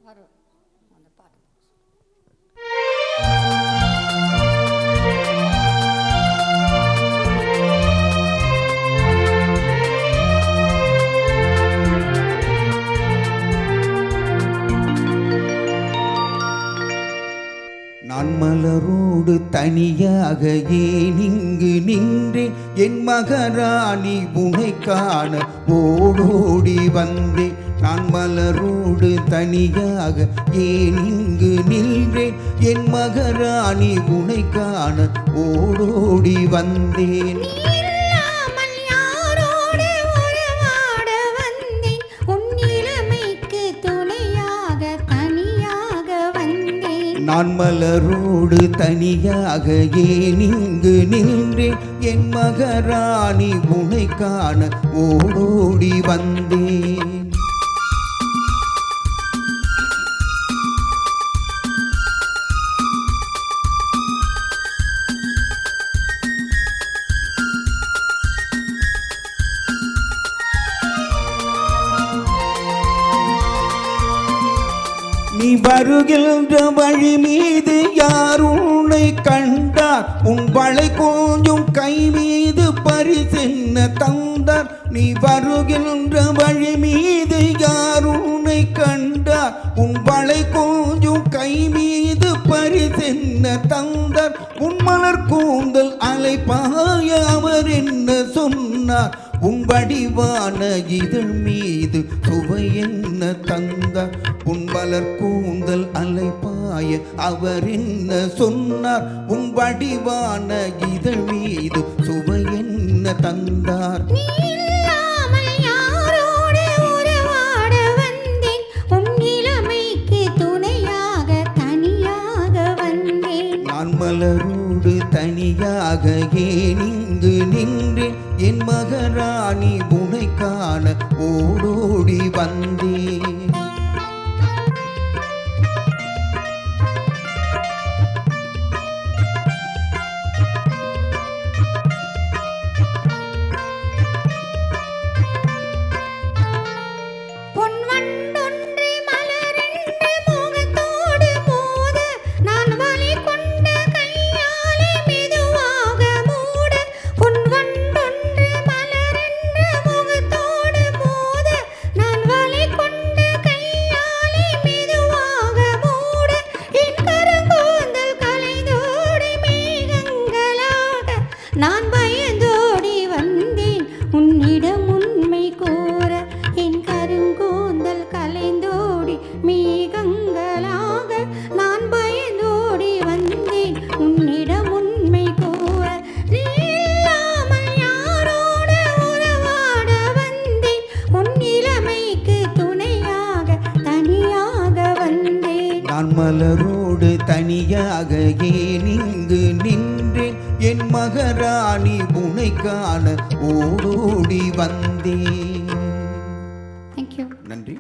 வரும் அந்த பாட்டு. நான் மலரோடு தனியாக ஏன் இங்கு நின்றேன், என் மகராணி உனை காண ஓடோடி வந்தேன். நான் மலரோடு தனியாக ஏன் இங்கு நின்றேன், என் மகராணி உனை காண ஓடோடி வந்தேன். நான் மலரோடு தனியாக ஏன் இங்கு நின்றேன், என் மகராணி உனை காண ஓடோடி வந்தேன். நீ வருகின்ற வழி மீது யார் உன்னை கண்டார், உன் வளை கொஞ்சம் கை மீது பரிசென்ன தந்தார். நீ வருகின்ற வழி மீது யார் உன்னை கண்டார், உன் வளை கொஞ்சம் கை மீது பரிசென்ன தந்தார். உன் மலர் கூந்தல் அலைப்பாய அவர் என்ன சொன்னார், உன் வடிவான இதழ் மீது சுவை என்ன தந்தார். உன் மலர் கூந்தல் அலைப்பாய அவர் என்ன சொன்னார், உன் வடிவான இதழ் மீது சுவை என்ன தந்தார். நான் மலரோடு தனியாக ஏன் இங்கு நின்றேன், என் மகராணி உனை காண ஓடோடி வந்தேன். நான் பயந்தோடி வந்தேன் உன்னிடம் உண்மை கூற, என் கருங்கூந்தல் கலைந்தோடி மேகங்களாக. நான் பயந்தோடி வந்தேன் உன்னிடம் உண்மை கூற, நீ இல்லாமல் யாரோடு உறவாட வந்தேன், உன் இளமைக்கு துணையாக தனியாக வந்தேன். நான் மலரோடு தனியாக ஏன் இங்கு நின்றேன், என் மகராணி உனை காண ஓடோடி வந்தேன். Thank you. நன்றி.